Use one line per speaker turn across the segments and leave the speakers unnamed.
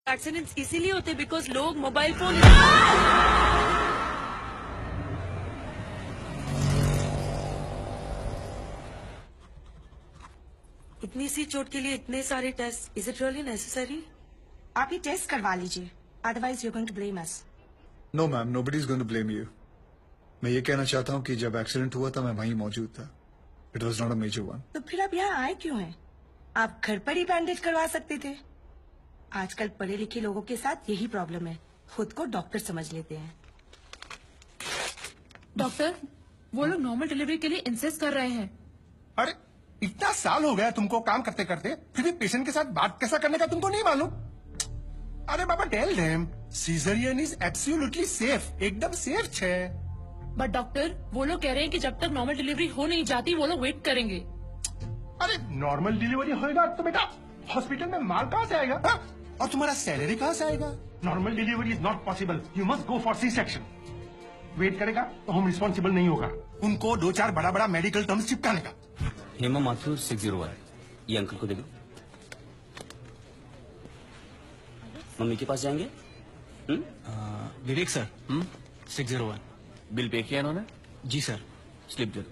Accidents इसीलिए होते because लोग मोबाइल फोन। इतनी सी चोट के लिए इतने सारे test, is it really necessary?
आप ये टेस्ट करवा लीजिए, otherwise you going to blame us.
No ma'am, nobody is going to blame you. मैं ये कहना चाहता हूँ कि जब एक्सीडेंट हुआ था मैं वहीं मौजूद था। It was not a major one.
तो फिर आप यहाँ आए क्यों हैं? आप घर पर ही बैंडेज करवा सकते थे। आजकल पढ़े लिखे लोगों के साथ यही प्रॉब्लम है, खुद को डॉक्टर समझ लेते हैं।
डॉक्टर, वो लोग नॉर्मल डिलीवरी के लिए इंसिस्ट कर रहे हैं।
अरे इतना साल हो गया तुमको काम करते करते, फिर भी पेशेंट के साथ बात कैसा करने का तुमको नहीं मालूम? अरे बाबा, tell them cesarean is absolutely safe, एकदम सेफ छे।
बट डॉक्टर, वो लोग कह रहे हैं कि जब तक नॉर्मल डिलीवरी हो नहीं जाती वो लोग वेट करेंगे।
अरे नॉर्मल डिलीवरी होएगा तो बेटा हॉस्पिटल में माल कहाँ से आएगा? हा? और तुम्हारा सैलरी कहाँ से आएगा? Normal delivery is not possible, you must go for C section. Wait करेगा तो हम रिस्पॉन्सिबल नहीं होगा। उनको 2-4 बड़ा बड़ा मेडिकल टर्म्स चिपकाने का।
हेमा माथुर 601, ये अंकल को दे दो। मम्मी के पास जाएंगे?
विवेक सर, 601।
बिल पे किया इन्होंने?
जी सर।
स्लिप दे दो।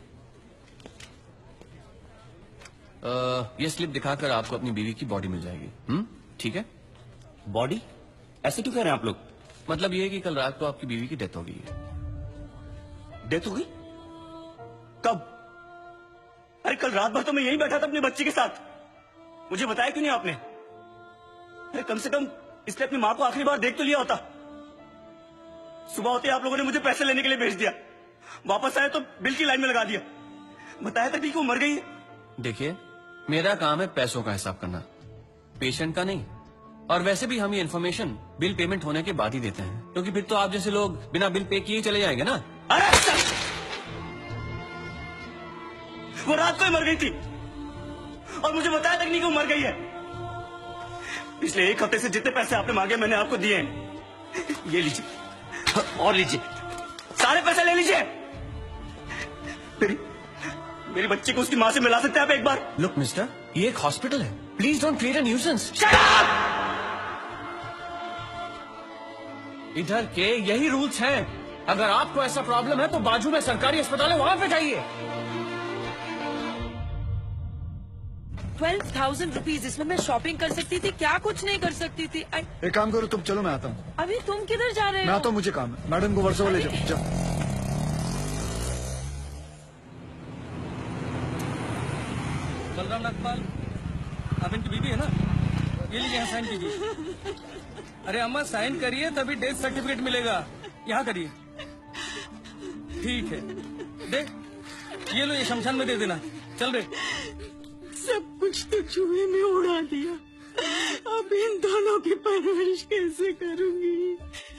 ये स्लिप दिखाकर आपको अपनी बीवी की बॉडी मिल जाएगी। ठीक है? बॉडी? ऐसे क्यों कह रहे हैं आप लोग? मतलब ये है कि कल रात को आपकी बीवी की डेथ हो गई है। डेथ हो गई? कब? अरे कल रात भर तो मैं यहीं बैठा था अपने बच्चे के साथ, मुझे बताया क्यों नहीं आपने? अरे कम से कम इसने अपनी माँ को आखिरी बार देख तो लिया होता। सुबह होते आप लोगों ने मुझे पैसे लेने के लिए भेज दिया, वापस आए तो बिल की लाइन में लगा दिया, बताया था कि वो मर गई है। देखिए, मेरा काम है पैसों का हिसाब करना, पेशेंट का नहीं। और वैसे भी हम ये इन्फॉर्मेशन बिल पेमेंट होने के बाद ही देते हैं, क्योंकि फिर तो आप जैसे लोग बिना बिल पे किए चले जाएंगे ना। अरे वो रात को ही मर गई थी और मुझे बताया तक नहीं कि वो मर गई है। पिछले 1 हफ्ते से जितने पैसे आपने मांगे मैंने आपको दिए हैं। ये लीजिए और लीजिए, सारे पैसे ले लीजिए। मेरी बच्ची को उसकी माँ से मिला सकते हैं आप एक बार? लुक मिस्टर, ये एक हॉस्पिटल है, please don't create a nuisance. इधर के यही रूल्स हैं। अगर आपको ऐसा प्रॉब्लम है तो बाजू में सरकारी अस्पताल है, वहां पे जाइए।
12,000 रुपीज, इसमें मैं शॉपिंग कर सकती थी, क्या कुछ नहीं कर सकती थी।
एक काम करो तुम, चलो मैं आता हूँ।
अभी तुम किधर जा रहे हो?
मैं आता हूँ, मुझे काम है। मैडम को वर्षा ले जाओ। जाओ।
बलराम नागपाल, आप इनकी बीवी है ना? ये लीजिए, यहाँ साइन कीजिए। अरे अम्मा, साइन करिए तभी डेथ सर्टिफिकेट मिलेगा। यहाँ करिए। ठीक है, देख ये लो, ये शमशान में दे देना। चल रे।
सब कुछ तो चूहे में उड़ा दिया, अब इन दोनों की परवरिश कैसे करूंगी?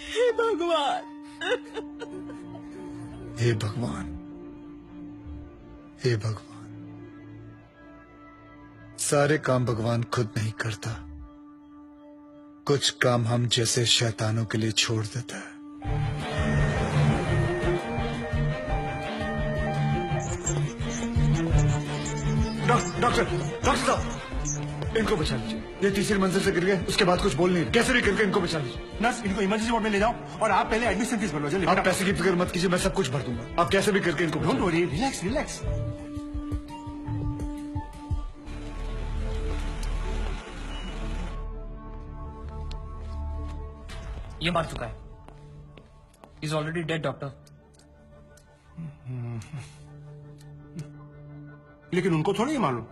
हे भगवान,
हे भगवान, हे भगवान। सारे काम भगवान खुद नहीं करता, कुछ काम हम जैसे शैतानों के लिए छोड़ देता है। डॉक्टर साहब, इनको बचा लीजिए। ये तीसरी मंजिल से गिर गए, उसके बाद कुछ बोल नहीं, कैसे भी करके इनको बचा लीजिए।
नर्स, इनको इमरजेंसी वार्ड में ले जाओ और आप पहले एडमिशन फीस भर लो। जल्दी।
आप पैसे की फिक्र मत कीजिए, मैं सब कुछ भर दूंगा। आप कैसे भी करके इनको
डोंट वरी, रिलैक्स रिलैक्स।
ये मार चुका है। Is already dead doctor.
लेकिन उनको थोड़ी ही मालूम,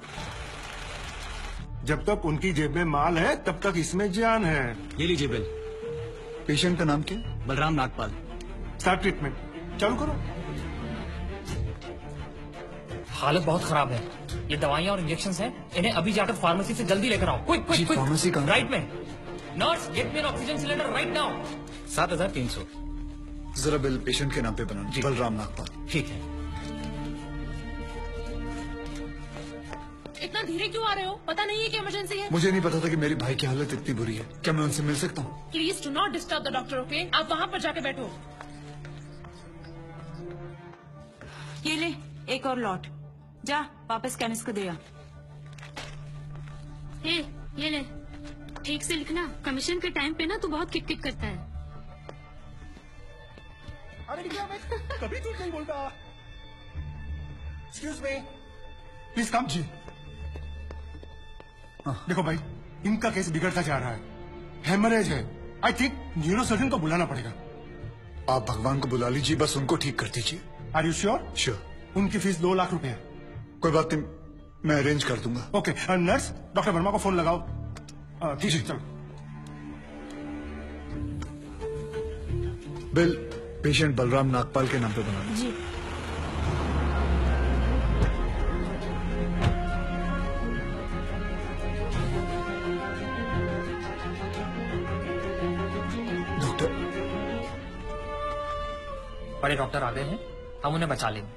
जब तक उनकी जेब में माल है तब तक इसमें जान है।
ये लीजिए बिल।
पेशेंट का नाम क्या?
बलराम नागपाल।
स्टार्ट ट्रीटमेंट, चालू करो।
हालत बहुत खराब है, ये दवाइयाँ और इंजेक्शंस हैं, इन्हें अभी जाकर फार्मेसी से जल्दी लेकर आओ। Quick quick quick.
फार्मेसी कहाँ?
राइट में। Nurse, get me N oxygen cylinder right now. 7,300।
जरा बिल पेशेंट के नाम पे बनाना। बलराम नागपाल।
ठीक है।
इतना धीरे क्यों आ रहे हो? पता नहीं है कि इमरजेंसी है।
मुझे नहीं पता था कि मेरी भाई की हालत इतनी बुरी है। क्या मैं उनसे मिल सकता हूँ?
Please do not disturb the doctor, okay? आप वहाँ पर जाके बैठो।
ये ले एक और लॉट, जा वापस केमिस्ट को दे आ।
ये ले।
ठीक से लिखना, कमीशन के टाइम पे ना तू बहुत किट किट करता है।
अरे निकला, मैं कभी झूठ नहीं बोलता। Excuse me, please come. जी देखो भाई, इनका केस बिगड़ता जा रहा है, हेमरेज है। आई थिंक न्यूरोसर्जन को बुलाना पड़ेगा।
आप भगवान को बुला लीजिए, बस उनको ठीक कर दीजिए।
Are you sure?
श्योर।
उनकी फीस 2 लाख रुपए है।
कोई बात नहीं, मैं अरेंज कर दूंगा।
ओके, नर्स डॉक्टर वर्मा को फोन लगाओ। ठीक है, चलो।
बिल पेशेंट बलराम नागपाल के नाम पे बना
जी।
डॉक्टर।
बड़े डॉक्टर आ गए हैं, हम उन्हें बचा लेंगे।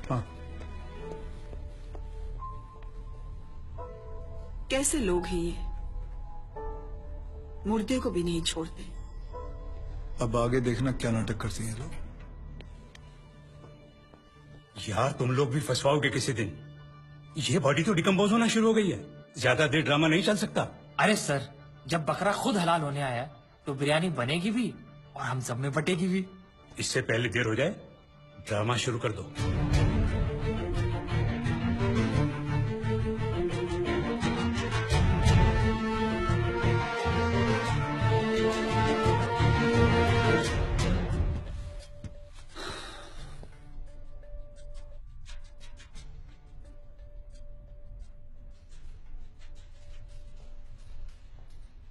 हाँ,
कैसे लोग हैं ये, मुर्दे को भी नहीं छोड़ते।
अब आगे देखना क्या नाटक करती हैं लोग।
यार तुम लोग भी फंसवाओगे किसी दिन। ये बॉडी तो डिकम्पोज होना शुरू हो गई है, ज्यादा देर ड्रामा नहीं चल सकता।
अरे सर, जब बकरा खुद हलाल होने आया तो बिरयानी बनेगी भी और हम सब में बटेगी भी।
इससे पहले देर हो जाए, ड्रामा शुरू कर दो।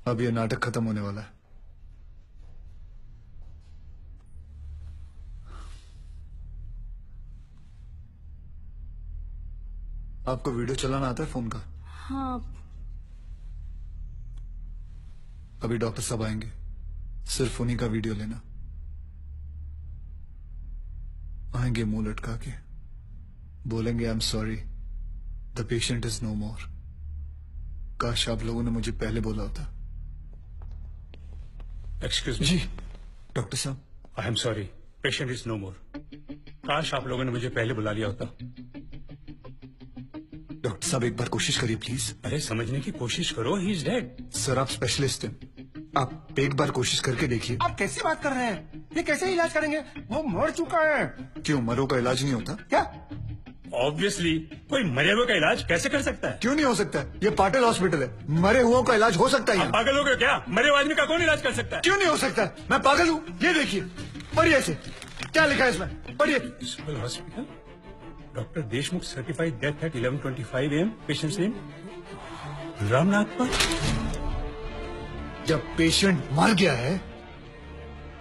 अब ये नाटक खत्म होने वाला है। आपको वीडियो चलाना आता है फोन का?
हाँ,
अभी डॉक्टर साहब आएंगे, सिर्फ उन्हीं का वीडियो लेना। आएंगे मुंह लटका के, बोलेंगे I am sorry, the patient is no more. काश आप लोगों ने मुझे पहले बोला होता।
Excuse me.
जी डॉक्टर साहब।
I am sorry, patient is no more. काश आप लोगों ने मुझे पहले बुला लिया होता।
डॉक्टर साहब एक बार कोशिश करिए प्लीज।
अरे समझने की कोशिश करो, ही इज डेड।
सर आप स्पेशलिस्ट हैं, आप एक बार कोशिश करके देखिए।
आप कैसी बात कर रहे हैं? ये कैसे इलाज करेंगे? वो मर चुका है।
क्यों, मरो का इलाज नहीं होता?
क्या?
ऑब्वियसली, कोई मरे हुए का इलाज कैसे कर सकता है?
क्यों नहीं हो सकता? ये पाटिल हॉस्पिटल है, मरे हुओं का इलाज हो सकता है
आप
यहाँ।
पागल हो गए क्या? मरे हुए आदमी का कौन इलाज कर सकता है?
क्यों नहीं हो सकता? मैं पागल हूँ? ये देखिए, पढ़िए इसे, क्या लिखा है इसमें, पढ़िए।
Civil hospital, doctor Deshmukh certified death at 11:25 AM। Patient's name Balram Nagpal.
जब पेशेंट मर गया है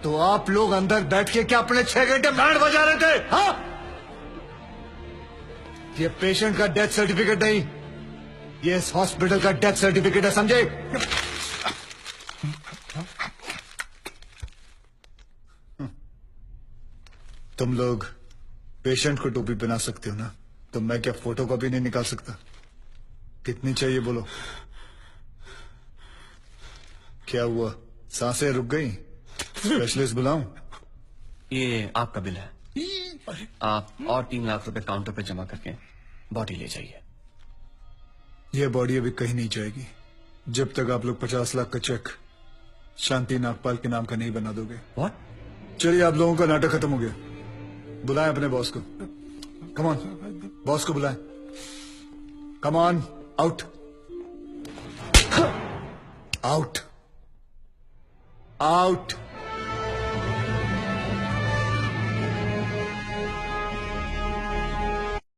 तो आप लोग अंदर बैठ के क्या अपने 6 घंटे बैंड बजा रहे थे? हाँ, ये पेशेंट का डेथ सर्टिफिकेट नहीं, ये इस हॉस्पिटल का डेथ सर्टिफिकेट है, समझे? तुम लोग पेशेंट को टोपी पहना सकते हो ना, तो मैं क्या फोटो कॉपी नहीं निकाल सकता? कितनी चाहिए बोलो? क्या हुआ, सांसें रुक गई? स्पेशलिस्ट बुलाऊं?
ये आपका बिल है, आप और 3 लाख रुपए काउंटर पे जमा करके बॉडी ले जाइए।
यह बॉडी अभी कहीं नहीं जाएगी जब तक आप लोग 50 लाख का चेक शांति नागपाल के नाम का नहीं बना दोगे।
व्हाट?
चलिए, आप लोगों का नाटक खत्म हो गया, बुलाएं अपने बॉस को। कम ऑन, बॉस को बुलाएं। Come on, out out out.